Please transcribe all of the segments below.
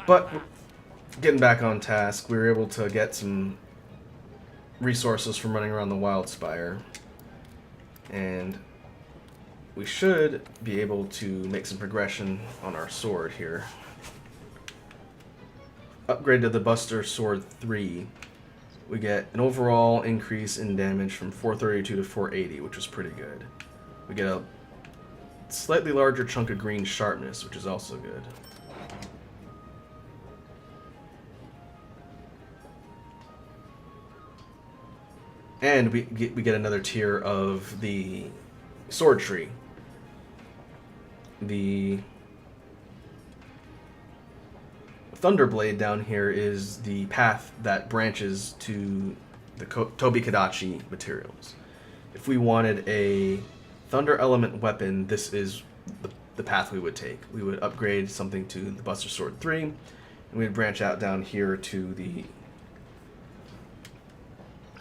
But getting back on task, we were able to get some resources from running around the Wild Spire. And we should be able to make some progression on our sword here. Upgrade to the Buster Sword 3. We get an overall increase in damage from 432 to 480, which is pretty good. We get a slightly larger chunk of green sharpness, which is also good. And we get another tier of the sword tree. The Thunderblade down here is the path that branches to the Tobi Kadachi materials. If we wanted a Thunder Element weapon, this is the path we would take. We would upgrade something to the Buster Sword 3, and we'd branch out down here to the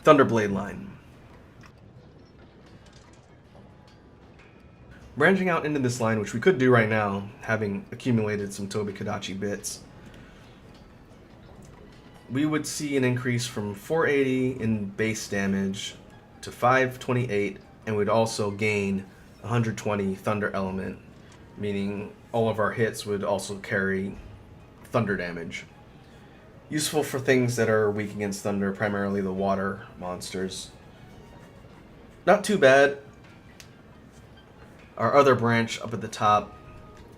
Thunderblade line. Branching out into this line, which we could do right now, having accumulated some Tobi Kadachi bits, we would see an increase from 480 in base damage to 528, and we'd also gain 120 Thunder Element, meaning all of our hits would also carry thunder damage. Useful for things that are weak against thunder, primarily the water monsters. Not too bad. Our other branch up at the top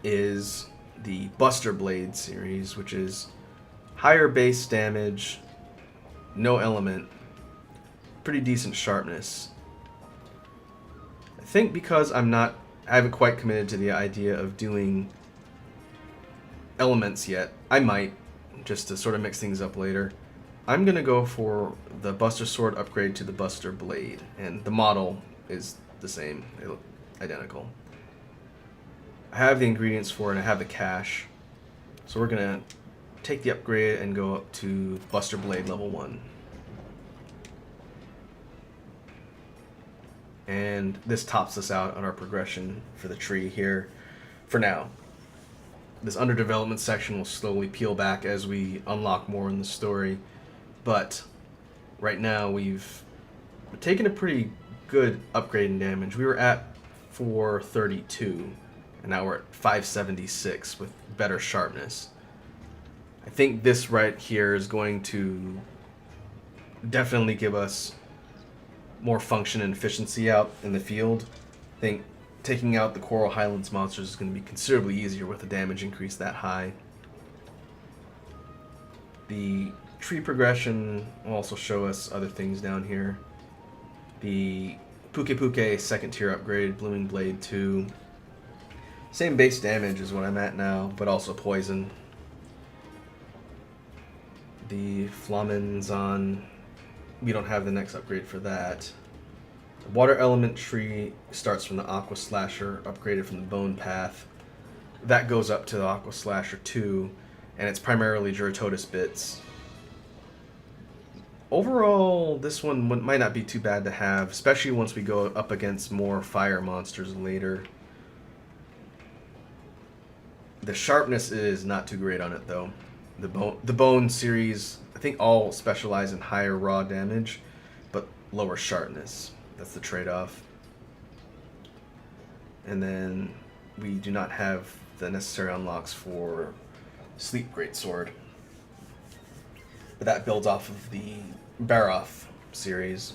is the Buster Blade series, which is higher base damage, no element, pretty decent sharpness. I think because I haven't quite committed to the idea of doing elements yet, I might, just to sort of mix things up later. I'm going to go for the Buster Sword upgrade to the Buster Blade, and the model is the same. They look identical. I have the ingredients for it, and I have the cash, so we're going to take the upgrade and go up to Buster Blade level 1. And this tops us out on our progression for the tree here for now. This underdevelopment section will slowly peel back as we unlock more in the story, but right now we've taken a pretty good upgrade in damage. We were at 432, and now we're at 576 with better sharpness. I think this right here is going to definitely give us more function and efficiency out in the field. I think taking out the Coral Highlands monsters is going to be considerably easier with a damage increase that high. The tree progression will also show us other things down here. The Puke Puke second tier upgrade, Blooming Blade 2. Same base damage as what I'm at now, but also poison. The Flamenzon, we don't have the next upgrade for that. The Water Element tree starts from the Aqua Slasher, upgraded from the Bone Path. That goes up to the Aqua Slasher 2, and it's primarily Juratotus bits. Overall, this one might not be too bad to have, especially once we go up against more fire monsters later. The sharpness is not too great on it, though. The Bone series, I think all specialize in higher raw damage, but lower sharpness. That's the trade-off. And then we do not have the necessary unlocks for Sleep Greatsword. But that builds off of the Baroth series.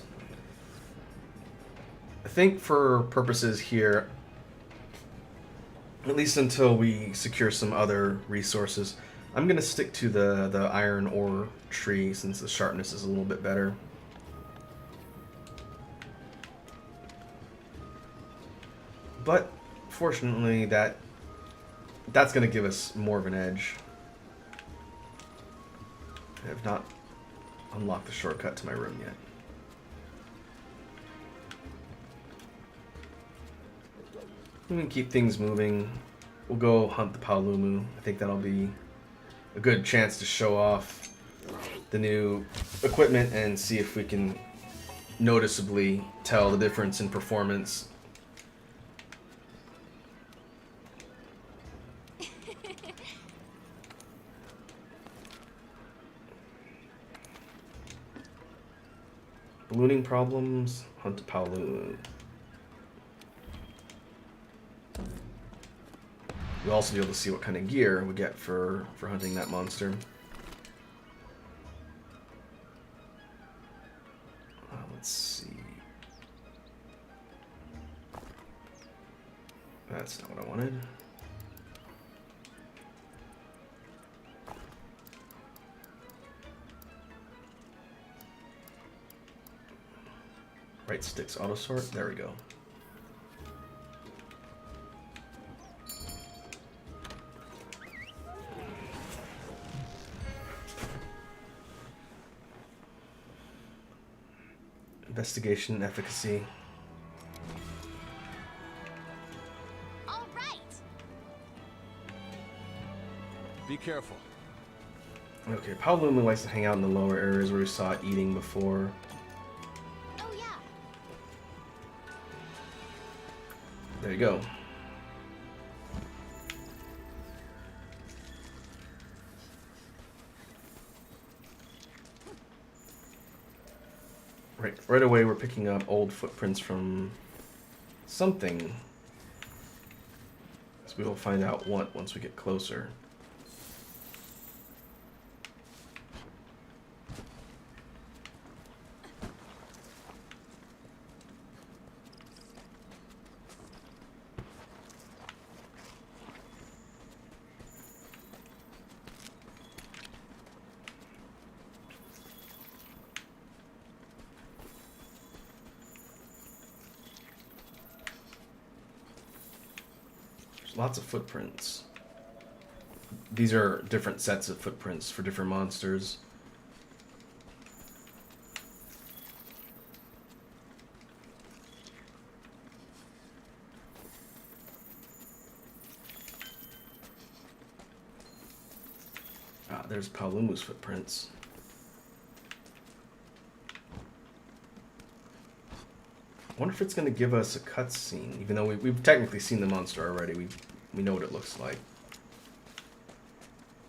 I think for purposes here, at least until we secure some other resources, I'm going to stick to the iron ore tree since the sharpness is a little bit better. But fortunately, that's going to give us more of an edge. I have not unlocked the shortcut to my room yet. We can keep things moving. We'll go hunt the Paolumu. I think that'll be a good chance to show off the new equipment and see if we can noticeably tell the difference in performance. Ballooning problems. Hunt a Paolunu. We'll also be able to see what kind of gear we get for hunting that monster. Let's see. That's not what I wanted. Right stick's auto sort. There we go. Investigation and efficacy. All right. Be careful. Okay, Paolunu likes to hang out in the lower areas where we saw it eating before. Oh yeah. There you go. Right away we're picking up old footprints from something. So we will find out what once we get closer. Lots of footprints. These are different sets of footprints for different monsters. Ah, there's Paolunu's footprints. I wonder if it's going to give us a cutscene, even though we've technically seen the monster already. We know what it looks like.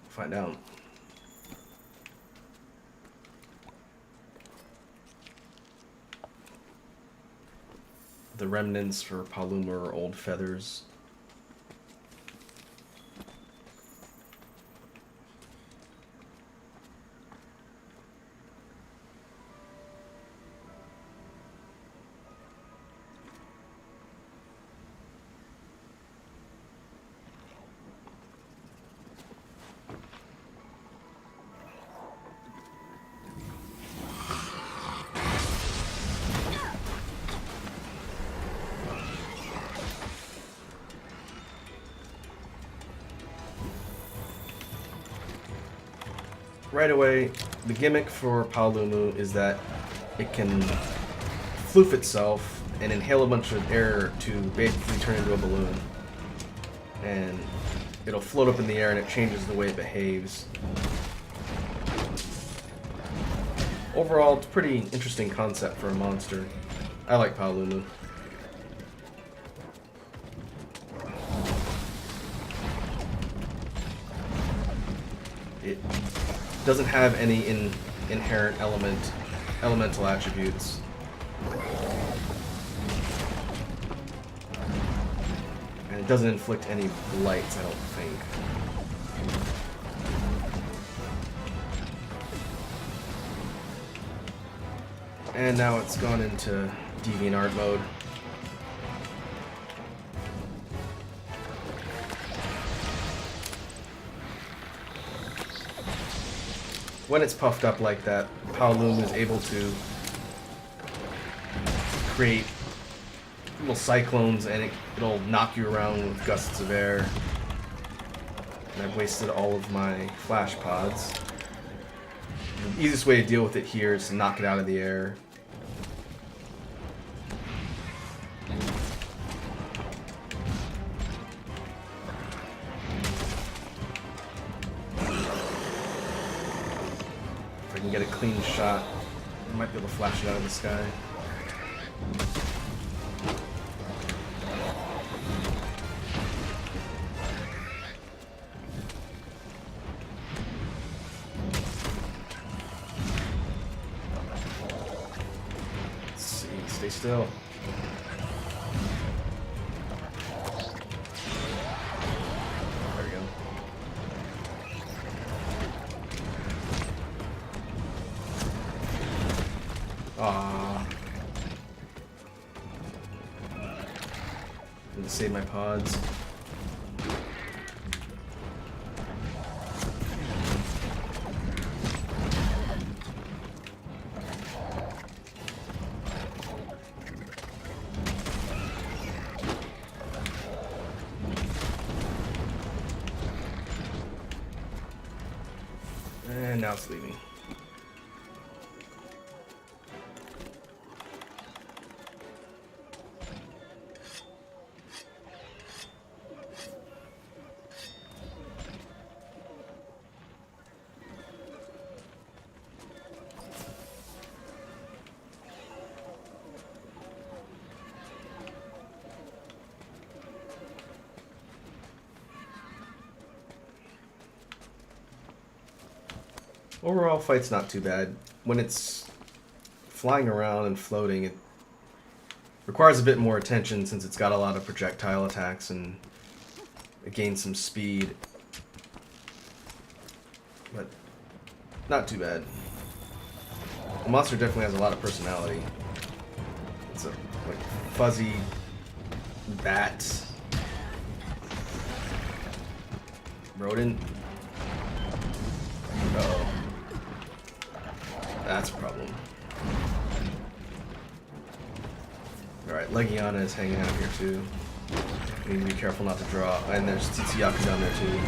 Find out. The remnants for Paolunu are old feathers. Right away, the gimmick for Paolunu is that it can floof itself and inhale a bunch of air to basically turn into a balloon. And it'll float up in the air and it changes the way it behaves. Overall, it's a pretty interesting concept for a monster. I like Paolunu. It doesn't have any inherent elemental attributes. And it doesn't inflict any blights, I don't think. And now it's gone into DeviantArt mode. When it's puffed up like that, Paolunu is able to create little cyclones, and it'll knock you around with gusts of air. And I've wasted all of my flash pods. The easiest way to deal with it here is to knock it out of the air. If I can get a clean shot, I might be able to flash it out of the sky. Stay still. There we go. Aww. Need to save my pods. And now it's leaving. Overall, fight's not too bad. When it's flying around and floating, it requires a bit more attention since it's got a lot of projectile attacks and it gains some speed. But not too bad. The monster definitely has a lot of personality. It's a like fuzzy bat rodent. Uh-oh. That's a problem. Alright, Legiana is hanging out here too. We need to be careful not to draw. And there's Tsuyaku down there too.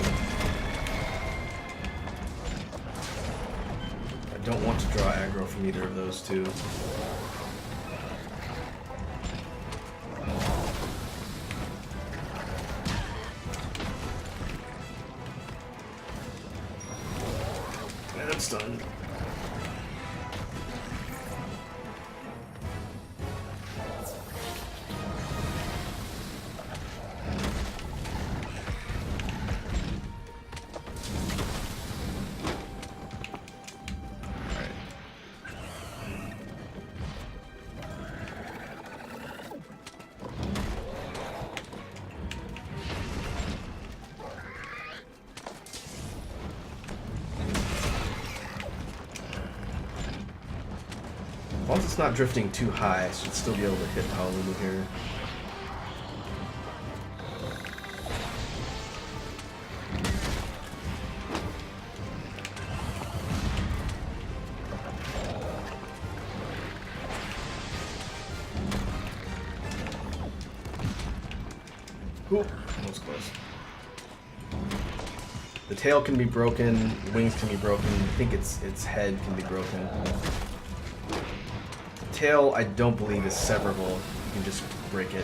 I don't want to draw aggro from either of those two. And I'm stunned. As long as it's not drifting too high, I should still be able to hit Paolulu here. Ooh, that was close. The tail can be broken, the wings can be broken, I think its head can be broken. Tail, I don't believe, is severable. You can just break it.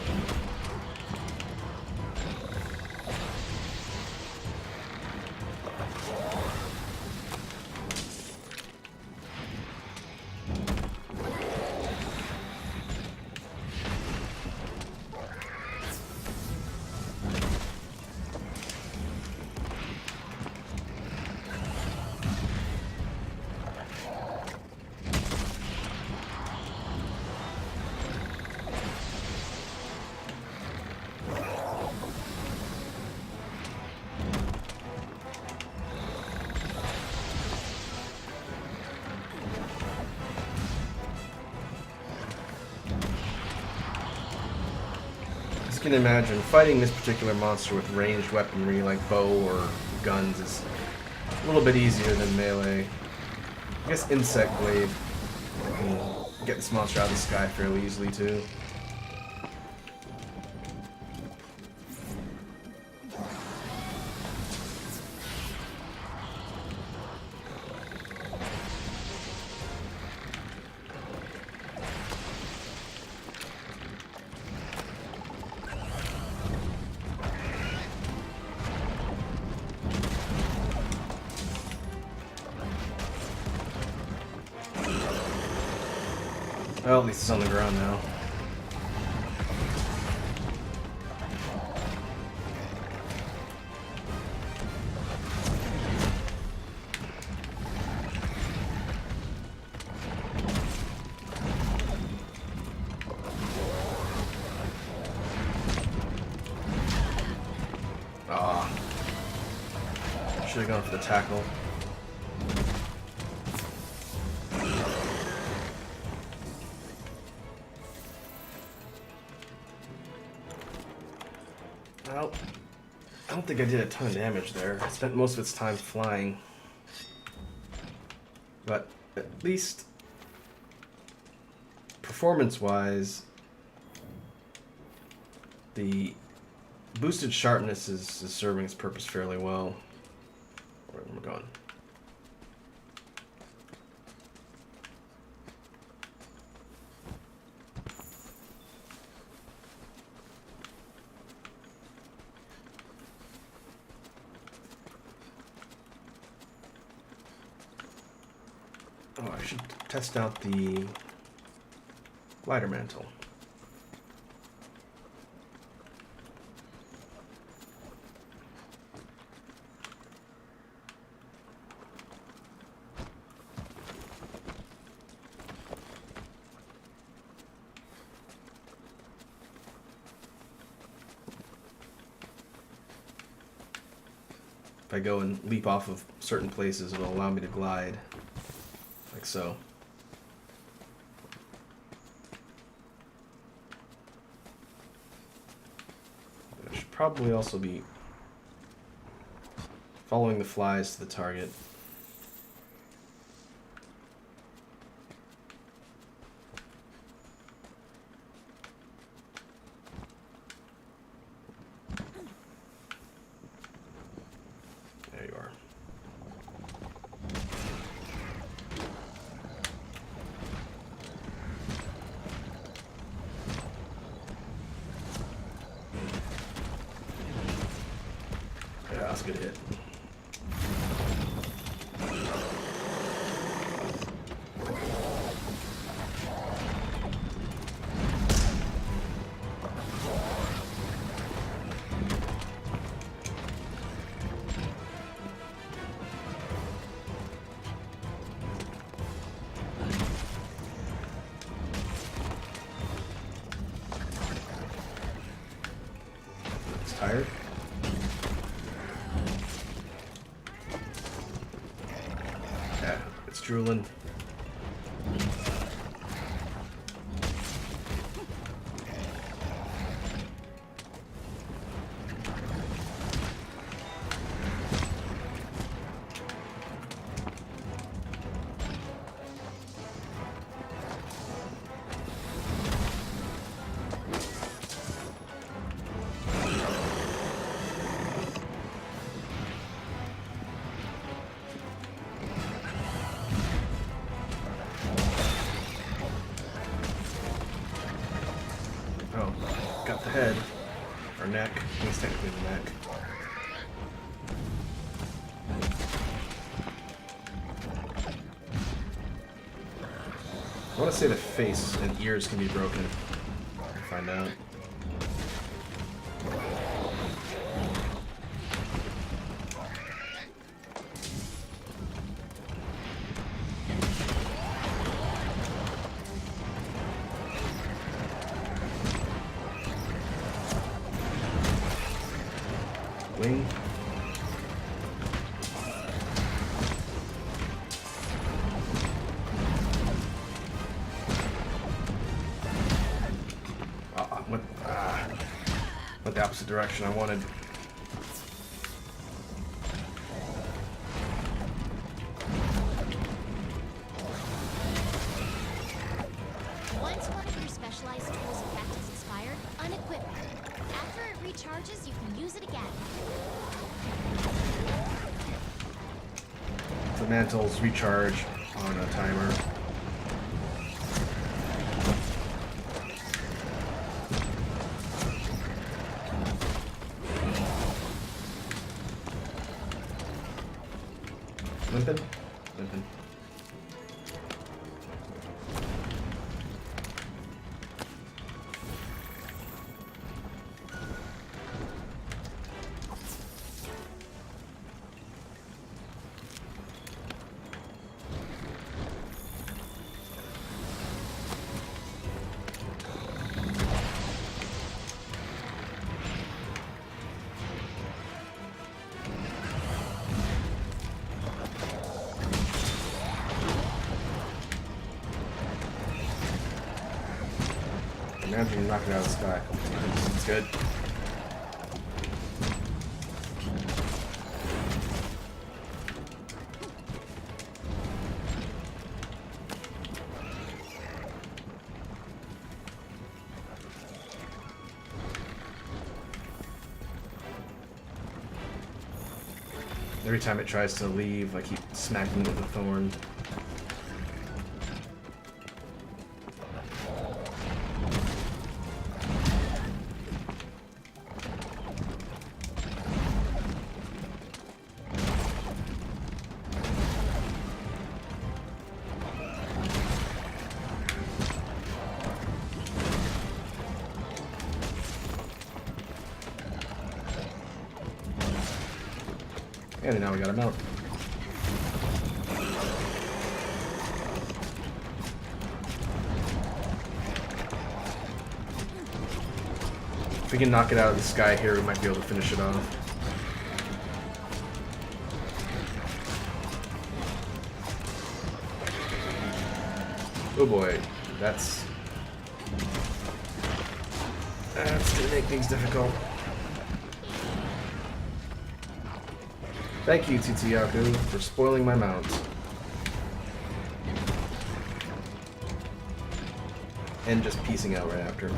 You can imagine fighting this particular monster with ranged weaponry like bow or guns is a little bit easier than melee. I guess Insect Blade can get this monster out of the sky fairly easily too. Well, at least it's on the ground now. Should have gone for the tackle. Well, I don't think I did a ton of damage there. I spent most of its time flying. But at least performance-wise, the boosted sharpness is serving its purpose fairly well. Where am I going? Oh, I should test out the glider mantle. If I go and leap off of certain places, it'll allow me to glide, like so. I should probably also be following the flies to the target. There you are. Yeah, that's a good hit. It's tired. Yeah, it's drooling. Oh, got the head. Or neck. I think it's technically the neck. I want to say the face and ears can be broken. I'll find out. Wing. Went the opposite direction I wanted. Once one of your specialized tools effect is expired, unequip it. After it recharges, you can use it again. The mantles recharge on a timer. Limpin'? Limpin'. Imagine you knock it out of the sky. It's good. Every time it tries to leave, I keep smacking it with a thorn. And now we got him out. If we can knock it out of the sky here, we might be able to finish it off. Oh boy, that's gonna make things difficult. Thank you, Tsuyaku, for spoiling my mount. And just piecing out right after.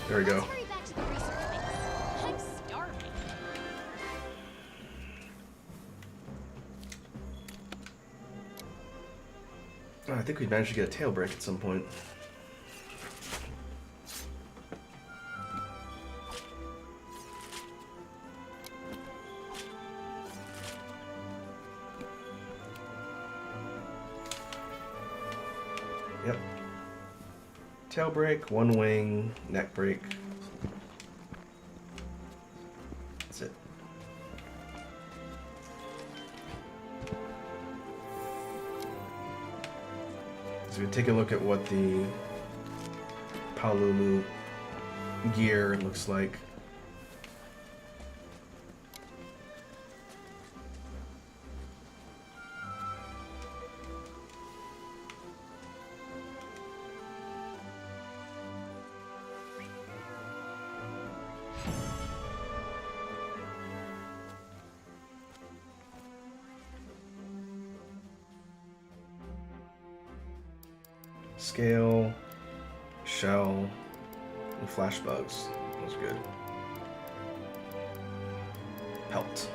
There we go. Let's hurry back to the research base. I'm starving. Oh, I think we managed to get a tail break at some point. Yep. Tail break, one wing, neck break. That's it. So we take a look at what the Palulu gear looks like. Scale, shell, and flash bugs. That was good. Pelt.